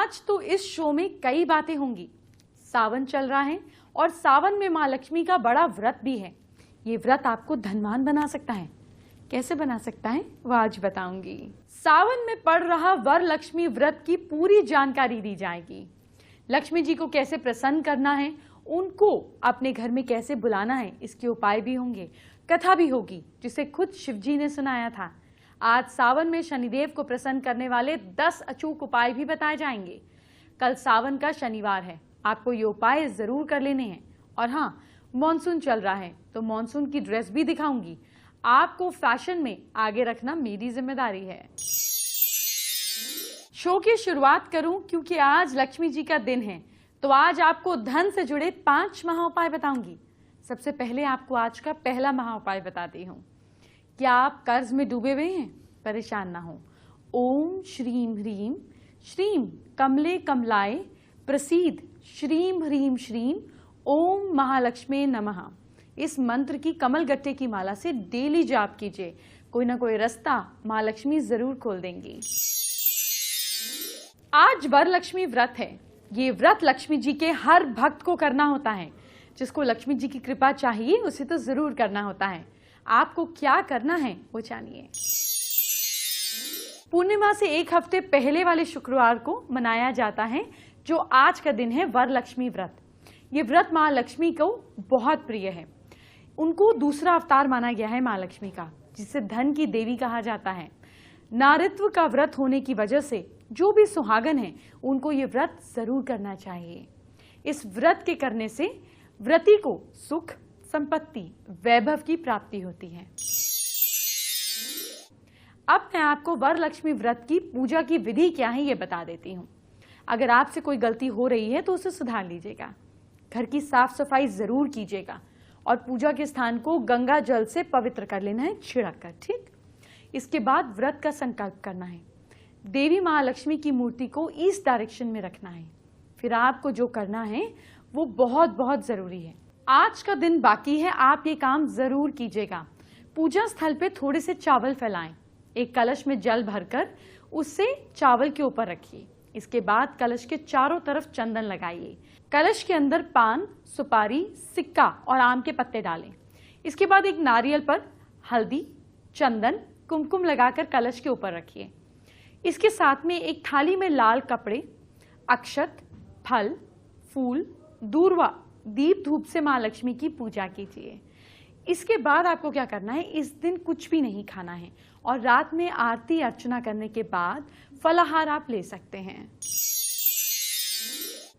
आज तो इस शो में कई बातें होंगी। सावन चल रहा है और सावन में माँ लक्ष्मी का बड़ा व्रत भी है। ये व्रत आपको धनवान बना सकता है। कैसे बना सकता है वो आज बताऊंगी। सावन में पड़ रहा वरलक्ष्मी व्रत की पूरी जानकारी दी जाएगी। लक्ष्मी जी को कैसे प्रसन्न करना है, उनको अपने घर में कैसे बुलाना है, इसके उपाय भी होंगे। कथा भी होगी जिसे खुद शिव जी ने सुनाया था। आज सावन में शनिदेव को प्रसन्न करने वाले 10 अचूक उपाय भी बताए जाएंगे। कल सावन का शनिवार है, आपको ये उपाय जरूर कर लेने हैं। और हाँ, मॉनसून चल रहा है तो मॉनसून की ड्रेस भी दिखाऊंगी। आपको फैशन में आगे रखना मेरी जिम्मेदारी है। शो की शुरुआत करूं क्योंकि आज लक्ष्मी जी का दिन है, तो आज आपको धन से जुड़े 5 महाउपाय बताऊंगी। सबसे पहले आपको आज का पहला महाउपाय बताती हूं। क्या आप कर्ज में डूबे हुए हैं? परेशान ना हो। ओम श्रीम ह्रीम श्रीम कमले कमलाय प्रसीद श्रीम ह्रीम श्रीम ओम महालक्ष्मी नमः। इस मंत्र की कमल गट्टे की माला से डेली जाप कीजिए। कोई ना कोई रास्ता माँ लक्ष्मी जरूर खोल देंगी। आज वरलक्ष्मी व्रत है। ये व्रत लक्ष्मी जी के हर भक्त को करना होता है। जिसको लक्ष्मी जी की कृपा चाहिए उसे तो जरूर करना होता है। आपको क्या करना है वो जानिए। पूर्णिमा से एक हफ्ते पहले वाले शुक्रवार को मनाया जाता है, जो आज का दिन है वरलक्ष्मी व्रत। ये व्रत माँ लक्ष्मी को बहुत प्रिय है। उनको दूसरा अवतार माना गया है माँ लक्ष्मी का, जिसे धन की देवी कहा जाता है। नारित्व का व्रत होने की वजह से जो भी सुहागन है उनको ये व्रत जरूर करना चाहिए। इस व्रत के करने से व्रती को सुख, संपत्ति, वैभव की प्राप्ति होती है। अब मैं आपको वरलक्ष्मी व्रत की पूजा की विधि क्या है ये बता देती हूँ। अगर आपसे कोई गलती हो रही है तो उसे सुधार लीजिएगा। घर की साफ सफाई जरूर कीजिएगा और पूजा के स्थान को गंगा जल से पवित्र कर लेना है, छिड़क कर। ठीक, इसके बाद व्रत का संकल्प करना है। देवी महालक्ष्मी की मूर्ति को ईस्ट डायरेक्शन में रखना है। फिर आपको जो करना है वो बहुत बहुत जरूरी है। आज का दिन बाकी है, आप ये काम जरूर कीजिएगा। पूजा स्थल पे थोड़े से चावल फैलाएं। एक कलश में जल भरकर उससे चावल के ऊपर रखिए। इसके बाद कलश के चारों तरफ चंदन लगाइए। कलश के अंदर पान, सुपारी, सिक्का और आम के पत्ते डालें। इसके बाद एक नारियल पर हल्दी, चंदन, कुमकुम लगाकर कलश के ऊपर रखिए। इसके साथ में एक थाली में लाल कपड़े, अक्षत, फल, फूल, दूर्वा, दीप धूप से माँ लक्ष्मी की पूजा कीजिए। इसके बाद आपको क्या करना है, इस दिन कुछ भी नहीं खाना है और रात में आरती अर्चना करने के बाद फलाहार आप ले सकते हैं।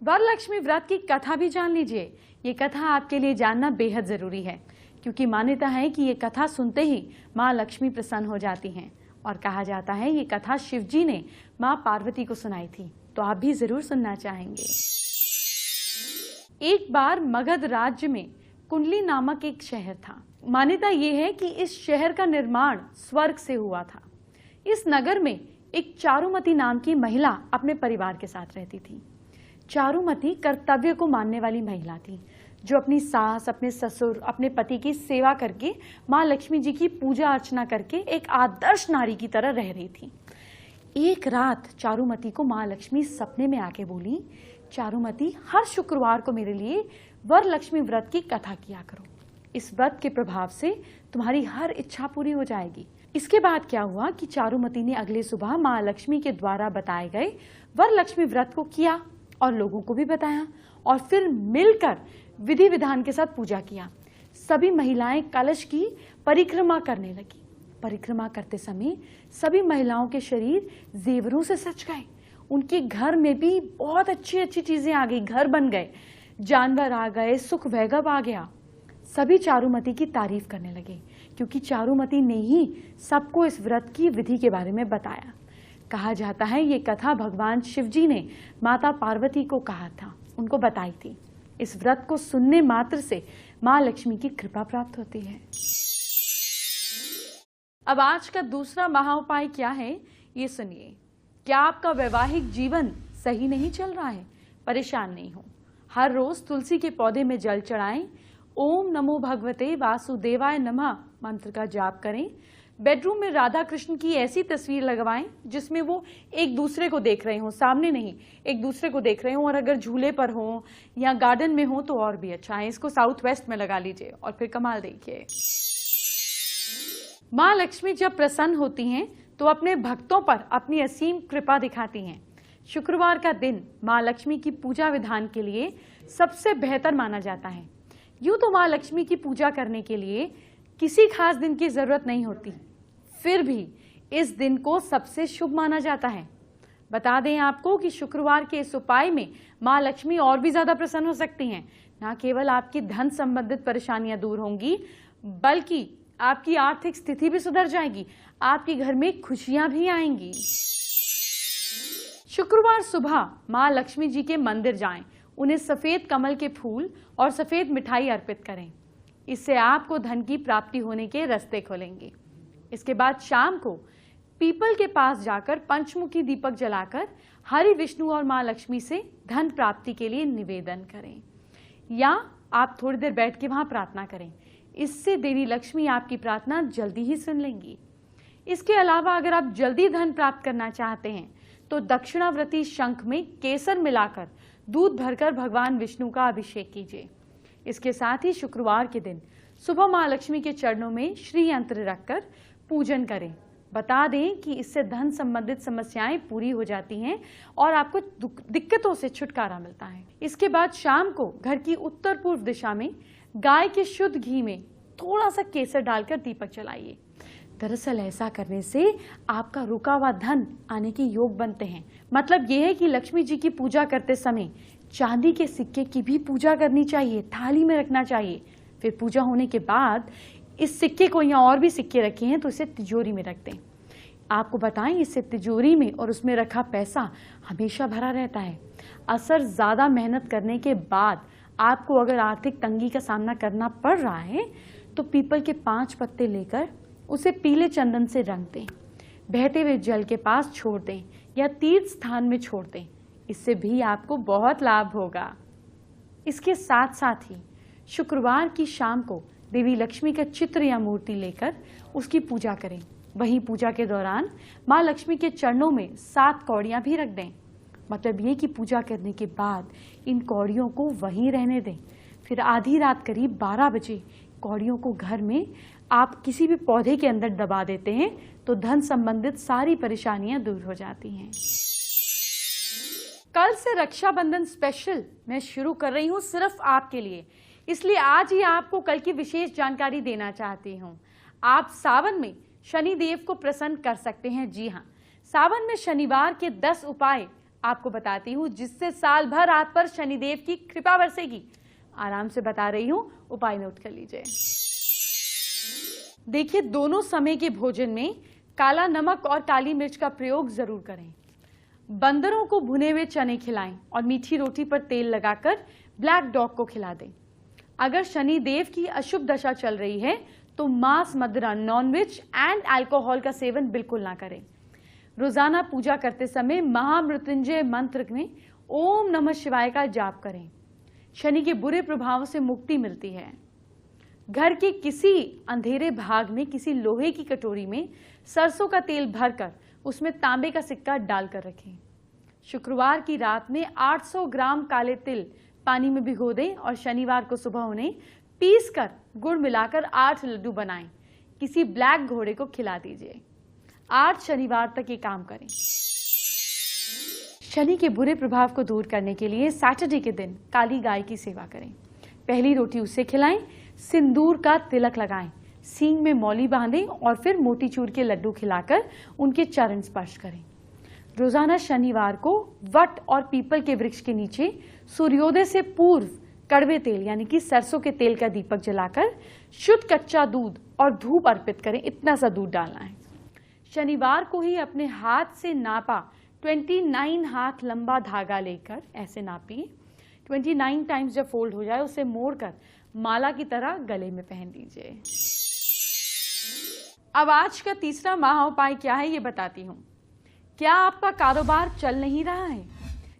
वरलक्ष्मी व्रत की कथा भी जान लीजिए। ये कथा आपके लिए जानना बेहद जरूरी है, क्योंकि मान्यता है कि ये कथा सुनते ही माँ लक्ष्मी प्रसन्न हो जाती हैं। और कहा जाता है ये कथा शिव जी ने माँ पार्वती को सुनाई थी, तो आप भी जरूर सुनना चाहेंगे। एक बार मगध राज्य में कुंडली नामक एक शहर था। मान्यता ये है कि इस शहर का निर्माण स्वर्ग से हुआ था। इस नगर में एक चारुमती नाम की महिला अपने परिवार के साथ रहती थी। चारुमती कर्तव्य को मानने वाली महिला थी, जो अपनी सास, अपने ससुर, अपने पति की सेवा करके माँ लक्ष्मी जी की पूजा अर्चना करके एक आदर्श नारी की तरह रह रही थी। एक रात चारुमती को माँ लक्ष्मी सपने में आके बोली, चारुमती, हर शुक्रवार को मेरे लिए वरलक्ष्मी व्रत की कथा किया करो। इस व्रत के प्रभाव से तुम्हारी हर इच्छा पूरी हो जाएगी। इसके बाद क्या हुआ कि चारुमती ने अगले सुबह माँ लक्ष्मी के द्वारा बताए गए वरलक्ष्मी व्रत को किया और लोगों को भी बताया, और फिर मिलकर विधि विधान के साथ पूजा किया। सभी महिलाएं कलश की परिक्रमा करने लगी। परिक्रमा करते समय सभी महिलाओं के शरीर जेवरों से सज गए। उनके घर में भी बहुत अच्छी अच्छी चीजें आ गई, घर बन गए, जानवर आ गए, सुख वैभव आ गया। सभी चारुमती की तारीफ करने लगे, क्योंकि चारुमती ने ही सबको इस व्रत की विधि के बारे में बताया। कहा जाता है ये कथा भगवान शिव जी ने माता पार्वती को कहा था, उनको बताई थी। इस व्रत को सुनने मात्र से माँ लक्ष्मी की कृपा प्राप्त होती है। अब आज का दूसरा महाउपाय क्या है ये सुनिए। क्या आपका वैवाहिक जीवन सही नहीं चल रहा है? परेशान नहीं हो। हर रोज तुलसी के पौधे में जल चढ़ाएं। ओम नमो भगवते वासुदेवाय नमः मंत्र का जाप करें। बेडरूम में राधा कृष्ण की ऐसी तस्वीर लगवाएं जिसमें वो एक दूसरे को देख रहे हों, सामने नहीं, एक दूसरे को देख रहे हों, और अगर झूले पर हों या गार्डन में हों तो और भी अच्छा है। इसको साउथ वेस्ट में लगा लीजिए और फिर कमाल देखिए। माँ लक्ष्मी जब प्रसन्न होती हैं तो अपने भक्तों पर अपनी असीम कृपा दिखाती हैं। शुक्रवार का दिन माँ लक्ष्मी की पूजा विधान के लिए सबसे बेहतर माना जाता है। यूँ तो माँ लक्ष्मी की पूजा करने के लिए किसी खास दिन की जरूरत नहीं होती, फिर भी इस दिन को सबसे शुभ माना जाता है। बता दें आपको कि शुक्रवार के इस उपाय में माँ लक्ष्मी और भी ज्यादा प्रसन्न हो सकती हैं। न केवल आपकी धन संबंधित परेशानियां दूर होंगी, बल्कि आपकी आर्थिक स्थिति भी सुधर जाएगी, आपके घर में खुशियां भी आएंगी। शुक्रवार सुबह माँ लक्ष्मी जी के मंदिर जाएं, उन्हें सफेद कमल के फूल और सफेद मिठाई अर्पित करें। इससे आपको धन की प्राप्ति होने के रास्ते खुलेंगे। इसके बाद शाम को पीपल के पास जाकर पंचमुखी दीपक जलाकर हरि विष्णु और माँ लक्ष्मी से धन प्राप्ति के लिए निवेदन करें, या आप थोड़ी देर बैठ के वहां प्रार्थना करें। इससे देवी लक्ष्मी आपकी प्रार्थना जल्दी ही सुन लेंगी। इसके अलावा अगर आप जल्दी धन प्राप्त करना चाहते हैं तो दक्षिणावर्ती शंख में केसर मिलाकर दूध भरकर भगवान विष्णु का अभिषेक कीजिए। इसके साथ ही शुक्रवार के दिन सुबह माँ लक्ष्मी के चरणों में श्री यंत्र रखकर पूजन करें। बता दें कि इससे धन संबंधित समस्याएं पूरी हो जाती हैं और आपको दिक्कतों से छुटकारा मिलता है। इसके बाद शाम को घर की उत्तर पूर्व दिशा में गाय के शुद्ध घी में थोड़ा सा केसर डालकर दीपक जलाइए। दरअसल ऐसा करने से आपका रुका हुआ धन आने के योग बनते हैं। मतलब यह है कि लक्ष्मी जी की पूजा करते समय चांदी के सिक्के की भी पूजा करनी चाहिए, थाली में रखना चाहिए। फिर पूजा होने के बाद इस सिक्के को, या और भी सिक्के रखे हैं तो इसे तिजोरी में रख दें। आपको बताएं, इससे तिजोरी में और उसमें रखा पैसा हमेशा भरा रहता है। असर ज्यादा मेहनत करने के बाद आपको अगर आर्थिक तंगी का सामना करना पड़ रहा है तो पीपल के 5 पत्ते लेकर उसे पीले चंदन से रंग दें, बहते हुए जल के पास छोड़ दें या तीर्थ स्थान में छोड़ दें। इससे भी आपको बहुत लाभ होगा। इसके साथ साथ ही शुक्रवार की शाम को देवी लक्ष्मी का चित्र या मूर्ति लेकर उसकी पूजा करें। वहीं पूजा के दौरान माँ लक्ष्मी के चरणों में 7 कौड़ियां भी रख दें। मतलब ये कि पूजा करने के बाद इन कौड़ियों को वहीं रहने दें। फिर आधी रात करीब 12 बजे कौड़ियों को घर में आप किसी भी पौधे के अंदर दबा देते हैं तो धन संबंधित सारी परेशानियां दूर हो जाती हैं। कल से रक्षाबंधन स्पेशल मैं शुरू कर रही हूं सिर्फ आपके लिए, इसलिए आज ही आपको कल की विशेष जानकारी देना चाहती हूं। आप सावन में शनि देव को प्रसन्न कर सकते हैं। जी हाँ, सावन में शनिवार के 10 उपाय आपको बताती हूँ जिससे साल भर आप पर शनिदेव की कृपा बरसेगी। आराम से बता रही हूँ, उपाय नोट कर लीजिए। देखिए, दोनों समय के भोजन में काला नमक और काली मिर्च का प्रयोग जरूर करें। बंदरों को भुने हुए चने खिलाएं और मीठी रोटी पर तेल लगाकर ब्लैक डॉग को खिला दें। अगर शनि देव की अशुभ दशा चल रही है तो मांस, मदिरा, नॉनवेज एंड अल्कोहल का सेवन बिल्कुल ना करें। रोजाना पूजा करते समय महामृत्युंजय मंत्र में ओम नमः शिवाय का जाप करें। शनि के बुरे प्रभावों से मुक्ति मिलती है। घर के किसी अंधेरे भाग में किसी लोहे की कटोरी में सरसों का तेल भरकर उसमें तांबे का सिक्का डालकर रखें। शुक्रवार की रात में 800 ग्राम काले तिल पानी में भिगो दें और शनिवार को सुबह उन्हें पीसकर गुड़ मिलाकर 8 लड्डू बनाएं। किसी ब्लैक घोड़े को खिला दीजिए। 8 शनिवार तक ये काम करें। शनि के बुरे प्रभाव को दूर करने के लिए सैटरडे के दिन काली गाय की सेवा करें। पहली रोटी उसे खिलाएं, सिंदूर का तिलक लगाएं, सींग में मौली बांधें और फिर मोतीचूर के लड्डू खिलाकर उनके चरण स्पर्श करें। रोजाना शनिवार को वट और पीपल के वृक्ष के नीचे सूर्योदय से पूर्व कड़वे तेल यानी कि सरसों के तेल का दीपक जलाकर शुद्ध कच्चा दूध और धूप अर्पित करें। इतना सा दूध डालना है। शनिवार को ही अपने हाथ से नापा 29 हाथ लंबा धागा लेकर ऐसे नापिए। 29 टाइम्स जब फोल्ड हो जाए उसे मोड़कर माला की तरह गले में पहन लीजिए। अब आज का तीसरा महा उपाय क्या है ये बताती हूँ। क्या आपका कारोबार चल नहीं रहा है?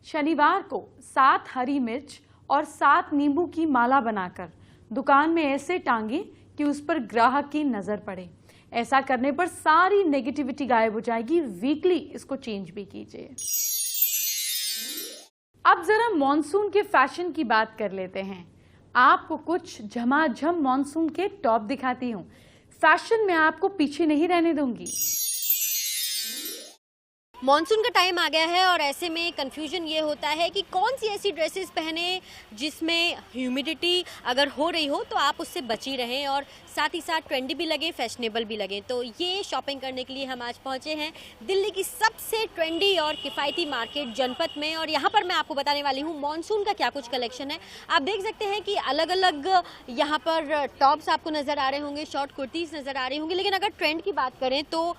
शनिवार को 7 हरी मिर्च और 7 नींबू की माला बनाकर दुकान में ऐसे टांगे कि उस पर ग्राहक की नजर पड़े। ऐसा करने पर सारी नेगेटिविटी गायब हो जाएगी। वीकली इसको चेंज भी कीजिए। अब जरा मॉनसून के फैशन की बात कर लेते हैं। आपको कुछ झमाझम मॉनसून के टॉप दिखाती हूँ। फैशन में आपको पीछे नहीं रहने दूंगी। मॉनसून का टाइम आ गया है और ऐसे में कंफ्यूजन ये होता है कि कौन सी ऐसी ड्रेसेस पहने जिसमें ह्यूमिडिटी अगर हो रही हो तो आप उससे बची रहें और साथ ही साथ ट्रेंडी भी लगे, फैशनेबल भी लगे। तो ये शॉपिंग करने के लिए हम आज पहुंचे हैं दिल्ली की सबसे ट्रेंडी और किफ़ायती मार्केट जनपथ में, और यहाँ पर मैं आपको बताने वाली हूँ मॉनसून का क्या कुछ कलेक्शन है। आप देख सकते हैं कि अलग अलग यहाँ पर टॉप्स आपको नज़र आ रहे होंगे, शॉर्ट कुर्तीज़ नज़र आ रही होंगी। लेकिन अगर ट्रेंड की बात करें तो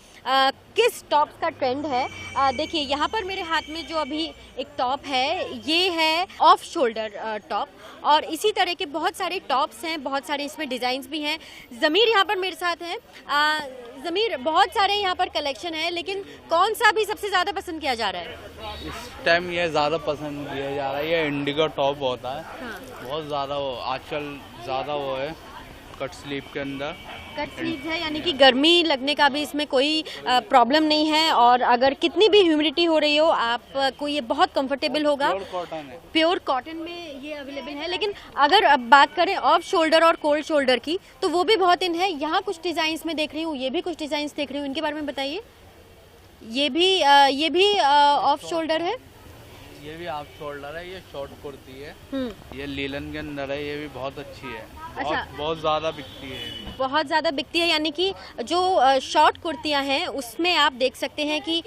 किस टॉप्स का ट्रेंड है, देखिए यहाँ पर मेरे हाथ में जो अभी एक टॉप है ये है ऑफ शोल्डर टॉप, और इसी तरह के बहुत सारे टॉप्स हैं, बहुत सारे इसमें डिज़ाइंस भी हैं। ज़मीर यहाँ पर मेरे साथ है। ज़मीर, बहुत सारे यहाँ पर कलेक्शन है, लेकिन कौन सा भी सबसे ज़्यादा पसंद किया जा रहा है इस टाइम? ये ज़्यादा पसंद किया जा रहा है, ये इंडिगो टॉप होता है। हाँ। बहुत ज़्यादा वो आजकल ज़्यादा वो है कट स्लीव के अंदर। कट स्लीव है, यानी कि गर्मी लगने का भी इसमें कोई प्रॉब्लम नहीं है, और अगर कितनी भी ह्यूमिडिटी हो रही हो आपको ये बहुत कंफर्टेबल होगा। प्योर कॉटन है। प्योर कॉटन में ये अवेलेबल है। लेकिन अगर अब बात करें ऑफ शोल्डर और कोल्ड शोल्डर की तो वो भी बहुत इन है। यहाँ कुछ डिज़ाइंस में देख रही हूँ, ये भी कुछ डिज़ाइंस देख रही हूँ, इनके बारे में बताइए। ये भी ऑफ शोल्डर है। ये भी हाफ शोल्डर है, ये शॉर्ट कुर्ती है, ये लीलन के अंदर है, ये भी बहुत अच्छी है। अच्छा। बहुत ज़्यादा बिकती है, ये भी बहुत ज़्यादा बिकती है, यानी कि जो शॉर्ट कुर्तियां हैं उसमें आप देख सकते हैं कि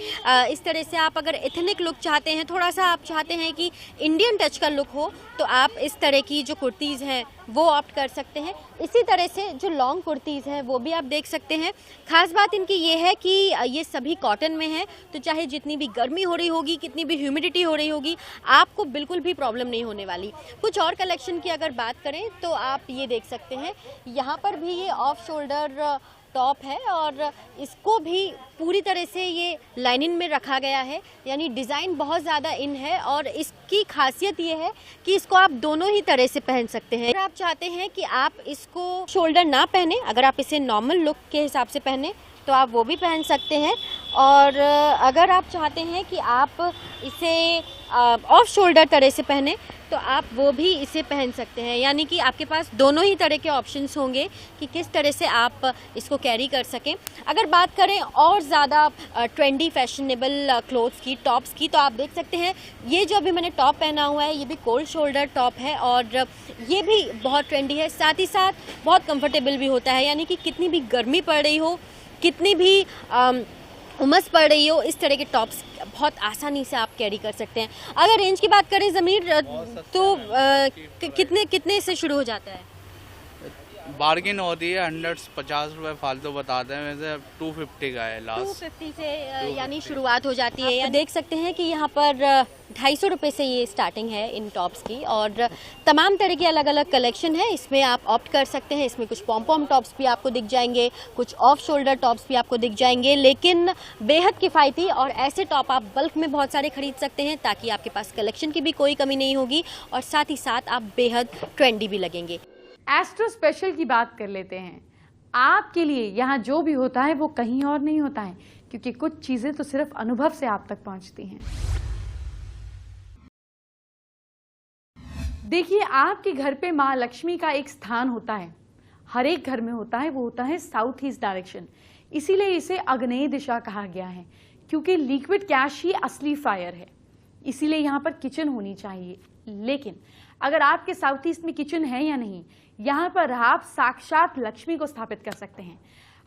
इस तरह से आप अगर एथनिक लुक चाहते हैं, थोड़ा सा आप चाहते हैं कि इंडियन टच का लुक हो, तो आप इस तरह की जो कुर्तीज़ हैं वो ऑप्ट कर सकते हैं। इसी तरह से जो लॉन्ग कुर्तीज़ हैं वो भी आप देख सकते हैं। ख़ास बात इनकी ये है कि ये सभी कॉटन में है, तो चाहे जितनी भी गर्मी हो रही होगी, कितनी भी ह्यूमिडिटी हो रही होगी, आपको बिल्कुल भी प्रॉब्लम नहीं होने वाली। कुछ और कलेक्शन की अगर बात करें तो आप ये देख सकते हैं, यहाँ पर भी ये ऑफ शोल्डर टॉप है और इसको भी पूरी तरह से ये लाइनिंग में रखा गया है, यानी डिज़ाइन बहुत ज़्यादा इन है। और इसकी खासियत ये है कि इसको आप दोनों ही तरह से पहन सकते हैं। अगर आप चाहते हैं कि आप इसको शोल्डर ना पहने, अगर आप इसे नॉर्मल लुक के हिसाब से पहने तो आप वो भी पहन सकते हैं, और अगर आप चाहते हैं कि आप इसे ऑफ शोल्डर तरह से पहने तो आप वो भी इसे पहन सकते हैं। यानी कि आपके पास दोनों ही तरह के ऑप्शंस होंगे कि किस तरह से आप इसको कैरी कर सकें। अगर बात करें और ज़्यादा ट्रेंडी फैशनेबल क्लोथ्स की, टॉप्स की, तो आप देख सकते हैं ये जो अभी मैंने टॉप पहना हुआ है ये भी कोल्ड शोल्डर टॉप है, और ये भी बहुत ट्रेंडी है, साथ ही साथ बहुत कंफर्टेबल भी होता है। यानी कि कितनी भी गर्मी पड़ रही हो, कितनी भी उमस पड़ रही हो, इस तरह के टॉप्स बहुत आसानी से आप कैरी कर सकते हैं। अगर रेंज की बात करें ज़मीर, तो कितने से शुरू हो जाता है? बार्गेन होती है, 150 रुपये फालतू बताते हैं, वैसे 250 का है लास्ट। 250 से यानी शुरुआत हो जाती है। आप देख सकते हैं कि यहाँ पर 250 रुपये से ये स्टार्टिंग है इन टॉप्स की, और तमाम तरह के अलग अलग कलेक्शन है, इसमें आप ऑप्ट कर सकते हैं। इसमें कुछ पॉम टॉप्स भी आपको दिख जाएंगे, कुछ ऑफ शोल्डर टॉप्स भी आपको दिख जाएंगे, लेकिन बेहद किफ़ायती, और ऐसे टॉप आप बल्क में बहुत सारे खरीद सकते हैं ताकि आपके पास कलेक्शन की भी कोई कमी नहीं होगी, और साथ ही साथ आप बेहद ट्रेंडी भी लगेंगे। एस्ट्रो स्पेशल की बात कर लेते हैं। आपके लिए यहाँ जो भी होता है वो कहीं और नहीं होता है, क्योंकि कुछ चीजें तो सिर्फ अनुभव से आप तक पहुंचती हैं। देखिए, आपके घर पे माँ लक्ष्मी का एक स्थान होता है, हर एक घर में होता है, वो होता है साउथ ईस्ट डायरेक्शन। इसीलिए इसे आग्नेय दिशा कहा गया है, क्योंकि लिक्विड कैश ही असली फायर है। इसीलिए यहाँ पर किचन होनी चाहिए। लेकिन अगर आपके साउथ ईस्ट में किचन है या नहीं, यहाँ पर आप साक्षात लक्ष्मी को स्थापित कर सकते हैं।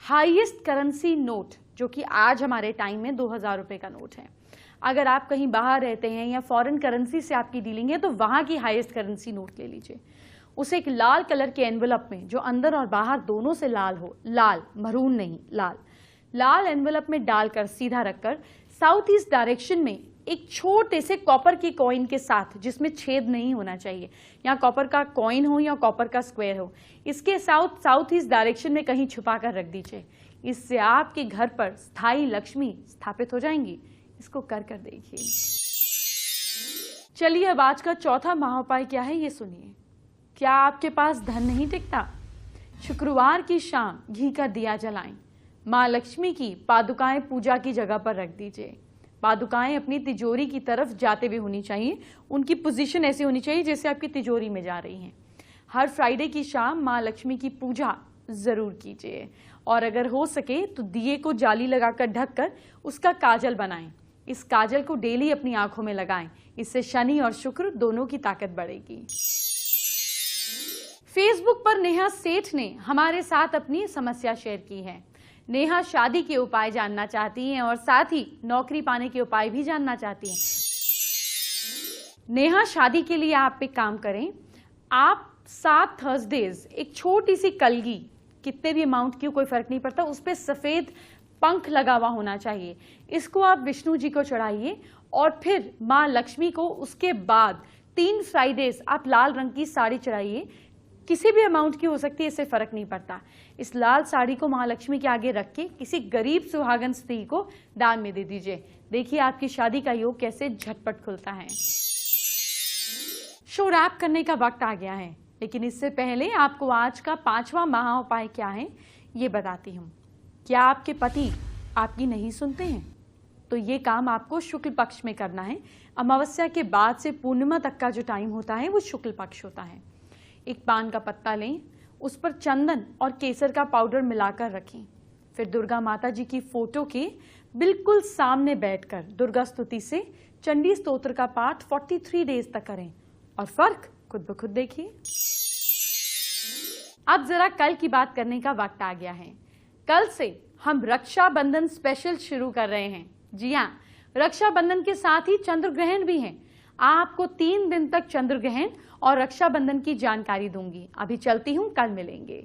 हाईएस्ट करेंसी नोट, जो कि आज हमारे टाइम में 2000 रुपये का नोट है। अगर आप कहीं बाहर रहते हैं या फॉरेन करेंसी से आपकी डीलिंग है तो वहाँ की हाईएस्ट करेंसी नोट ले लीजिए। उसे एक लाल कलर के एनवेलप में, जो अंदर और बाहर दोनों से लाल हो, लाल मरून नहीं, लाल एनवेलप में डालकर सीधा रखकर साउथ ईस्ट डायरेक्शन में एक छोटे से कॉपर की कॉइन के साथ, जिसमें छेद नहीं होना चाहिए, या कॉपर का कॉइन हो या कॉपर का स्क्वायर हो, इसके साउथ ईस्ट डायरेक्शन में कहीं छुपा कर रख दीजिए। इससे आपके घर पर स्थायी लक्ष्मी स्थापित हो जाएंगी। इसको कर देखिए। चलिए, अब आज का चौथा महाउपाय क्या है ये सुनिए। क्या आपके पास धन नहीं टिकता? शुक्रवार की शाम घी का दिया जलाएं, माँ लक्ष्मी की पादुकाएं पूजा की जगह पर रख दीजिए। पादुकाएं अपनी तिजोरी की तरफ जाते हुए होनी चाहिए, उनकी पोजीशन ऐसी होनी चाहिए जैसे आपकी तिजोरी में जा रही हैं। हर फ्राइडे की शाम माँ लक्ष्मी की पूजा जरूर कीजिए और अगर हो सके तो दिए को जाली लगाकर ढककर उसका काजल बनाएं। इस काजल को डेली अपनी आंखों में लगाएं, इससे शनि और शुक्र दोनों की ताकत बढ़ेगी। फेसबुक पर नेहा सेठ ने हमारे साथ अपनी समस्या शेयर की है। नेहा शादी के उपाय जानना चाहती हैं और साथ ही नौकरी पाने के उपाय भी जानना चाहती हैं। नेहा, शादी के लिए आप एक काम करें, आप 7 थर्सडेज एक छोटी सी कलगी, कितने भी अमाउंट की कोई फर्क नहीं पड़ता, उस पर सफेद पंख लगा हुआ होना चाहिए। इसको आप विष्णु जी को चढ़ाइए और फिर माँ लक्ष्मी को उसके बाद 3 फ्राइडेज आप लाल रंग की साड़ी चढ़ाइए। किसी भी अमाउंट की हो सकती है, इससे फर्क नहीं पड़ता। इस लाल साड़ी को महालक्ष्मी के आगे रख के किसी गरीब सुहागन स्त्री को दान में दे दीजिए। देखिए आपकी शादी का योग कैसे झटपट खुलता है। शो रैप करने का वक्त आ गया है, लेकिन इससे पहले आपको आज का 5वां महा उपाय क्या है ये बताती हूँ। क्या आपके पति आपकी नहीं सुनते हैं? तो ये काम आपको शुक्ल पक्ष में करना है। अमावस्या के बाद से पूर्णिमा तक का जो टाइम होता है वो शुक्ल पक्ष होता है। एक पान का पत्ता लें, उस पर चंदन और केसर का पाउडर मिलाकर रखें। फिर दुर्गा माता जी की फोटो के बिल्कुल सामने बैठकर दुर्गा स्तुति से चंडी स्तोत्र का पाठ 43 डेज तक करें और फर्क खुद ब खुद देखिए। अब जरा कल की बात करने का वक्त आ गया है। कल से हम रक्षाबंधन स्पेशल शुरू कर रहे हैं। जी हाँ, रक्षाबंधन के साथ ही चंद्र ग्रहण भी है। आपको 3 दिन तक चंद्र ग्रहण और रक्षाबंधन की जानकारी दूंगी। अभी चलती हूँ, कल मिलेंगे।